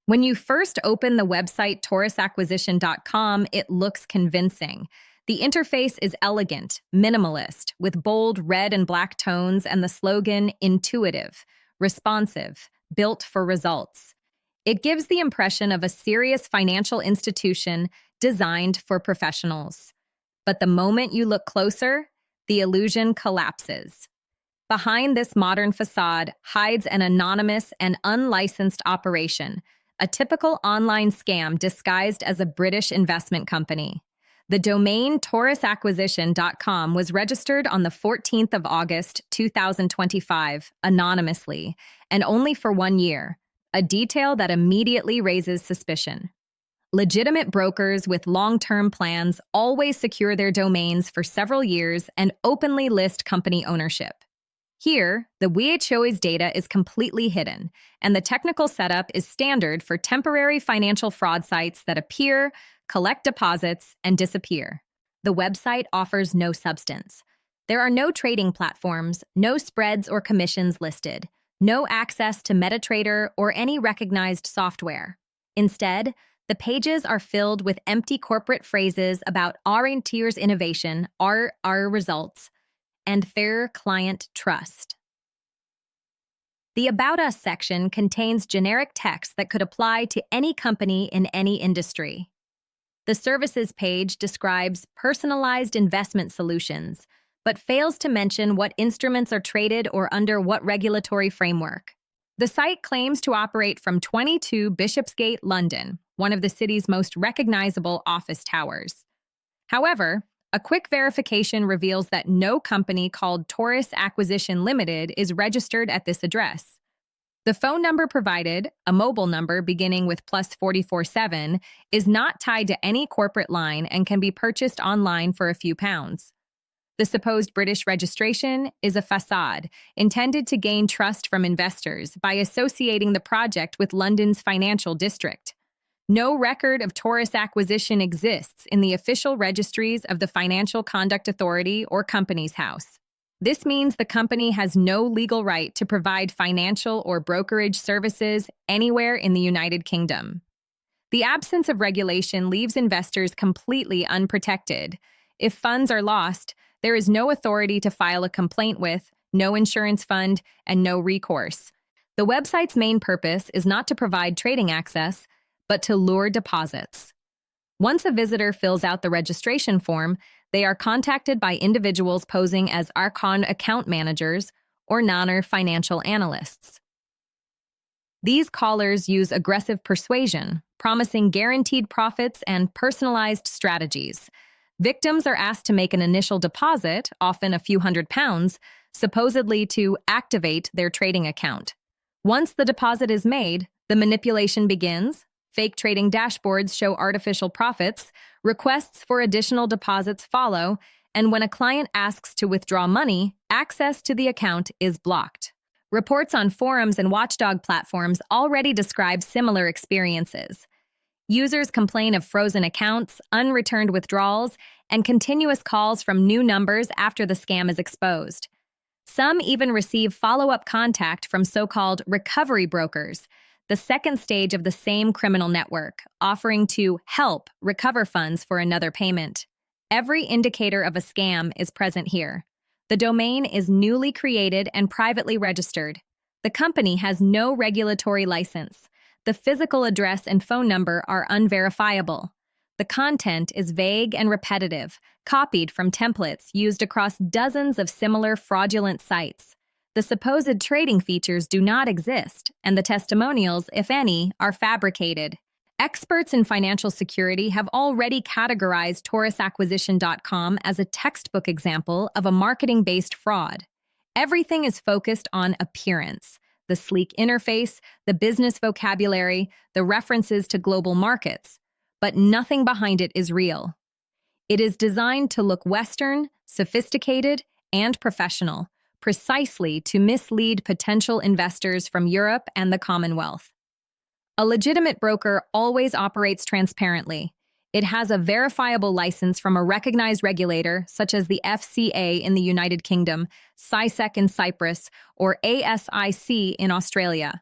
When you first open the website taurusacquisition.com, it looks convincing. The interface is elegant, minimalist, with bold red and black tones and the slogan intuitive, responsive, built for results. It gives the impression of a serious financial institution designed for professionals. But the moment you look closer, the illusion collapses. Behind this modern facade hides an anonymous and unlicensed operation, a typical online scam disguised as a British investment company. The domain taurusacquisition.com was registered on the 14th of August, 2025, anonymously, and only for 1 year, a detail that immediately raises suspicion. Legitimate brokers with long-term plans always secure their domains for several years and openly list company ownership. Here, the WHO's data is completely hidden, and the technical setup is standard for temporary financial fraud sites that appear, collect deposits, and disappear. The website offers no substance. There are no trading platforms, no spreads or commissions listed, no access to MetaTrader or any recognized software. Instead, the pages are filled with empty corporate phrases about our innovation, our results, and fair client trust. The About Us section contains generic text that could apply to any company in any industry. The Services page describes personalized investment solutions, but fails to mention what instruments are traded or under what regulatory framework. The site claims to operate from 22 Bishopsgate, London, one of the city's most recognizable office towers. However, a quick verification reveals that no company called Taurus Acquisition Limited is registered at this address. The phone number provided, a mobile number beginning with +447, is not tied to any corporate line and can be purchased online for a few pounds. The supposed British registration is a facade intended to gain trust from investors by associating the project with London's financial district. No record of Taurus acquisition exists in the official registries of the Financial Conduct Authority or Companies House. This means the company has no legal right to provide financial or brokerage services anywhere in the United Kingdom. The absence of regulation leaves investors completely unprotected. If funds are lost, there is no authority to file a complaint with, no insurance fund, and no recourse. The website's main purpose is not to provide trading access, but to lure deposits. Once a visitor fills out the registration form, they are contacted by individuals posing as Archon account managers or Nanner financial analysts. These callers use aggressive persuasion, promising guaranteed profits and personalized strategies. Victims are asked to make an initial deposit, often a few £100s, supposedly to activate their trading account. Once the deposit is made, the manipulation begins. Fake trading dashboards show artificial profits, requests for additional deposits follow, and when a client asks to withdraw money, access to the account is blocked. Reports on forums and watchdog platforms already describe similar experiences. Users complain of frozen accounts, unreturned withdrawals, and continuous calls from new numbers after the scam is exposed. Some even receive follow-up contact from so-called recovery brokers, the second stage of the same criminal network, offering to help recover funds for another payment. Every indicator of a scam is present here. The domain is newly created and privately registered. The company has no regulatory license. The physical address and phone number are unverifiable. The content is vague and repetitive, copied from templates used across dozens of similar fraudulent sites. The supposed trading features do not exist, and the testimonials, if any, are fabricated. Experts in financial security have already categorized taurusacquisition.com as a textbook example of a marketing-based fraud. Everything is focused on appearance: the sleek interface, the business vocabulary, the references to global markets, but nothing behind it is real. It is designed to look Western, sophisticated, and professional, precisely to mislead potential investors from Europe and the Commonwealth. A legitimate broker always operates transparently. It has a verifiable license from a recognized regulator, such as the FCA in the United Kingdom, CySec in Cyprus, or ASIC in Australia.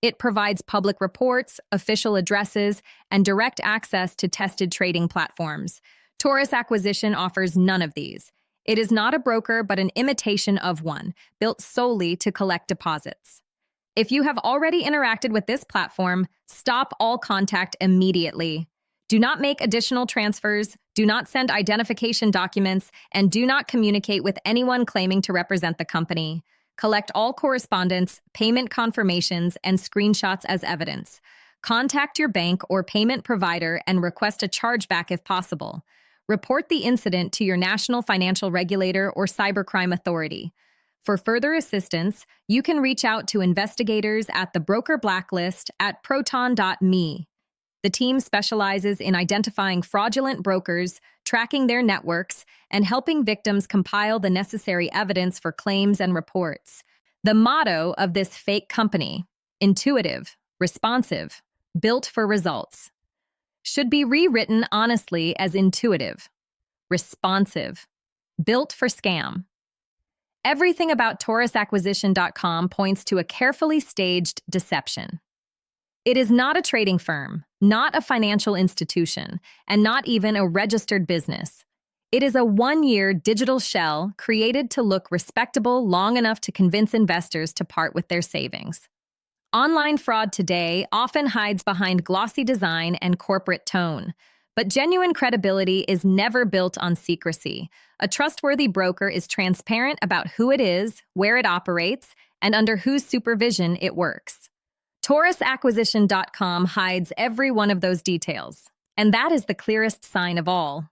It provides public reports, official addresses, and direct access to tested trading platforms. Taurus Acquisition offers none of these. It is not a broker, but an imitation of one, built solely to collect deposits. If you have already interacted with this platform, stop all contact immediately. Do not make additional transfers, do not send identification documents, and do not communicate with anyone claiming to represent the company. Collect all correspondence, payment confirmations, and screenshots as evidence. Contact your bank or payment provider and request a chargeback if possible. Report the incident to your national financial regulator or cybercrime authority. For further assistance, you can reach out to investigators at the Broker Blacklist at proton.me. The team specializes in identifying fraudulent brokers, tracking their networks, and helping victims compile the necessary evidence for claims and reports. The motto of this fake company, intuitive, responsive, built for results, should be rewritten honestly as intuitive, responsive, built for scam. Everything about taurusacquisition.com points to a carefully staged deception. It is not a trading firm, not a financial institution, and not even a registered business. It is a one-year digital shell created to look respectable long enough to convince investors to part with their savings. Online fraud today often hides behind glossy design and corporate tone, but genuine credibility is never built on secrecy. A trustworthy broker is transparent about who it is, where it operates, and under whose supervision it works. Taurusacquisition.com hides every one of those details, and that is the clearest sign of all.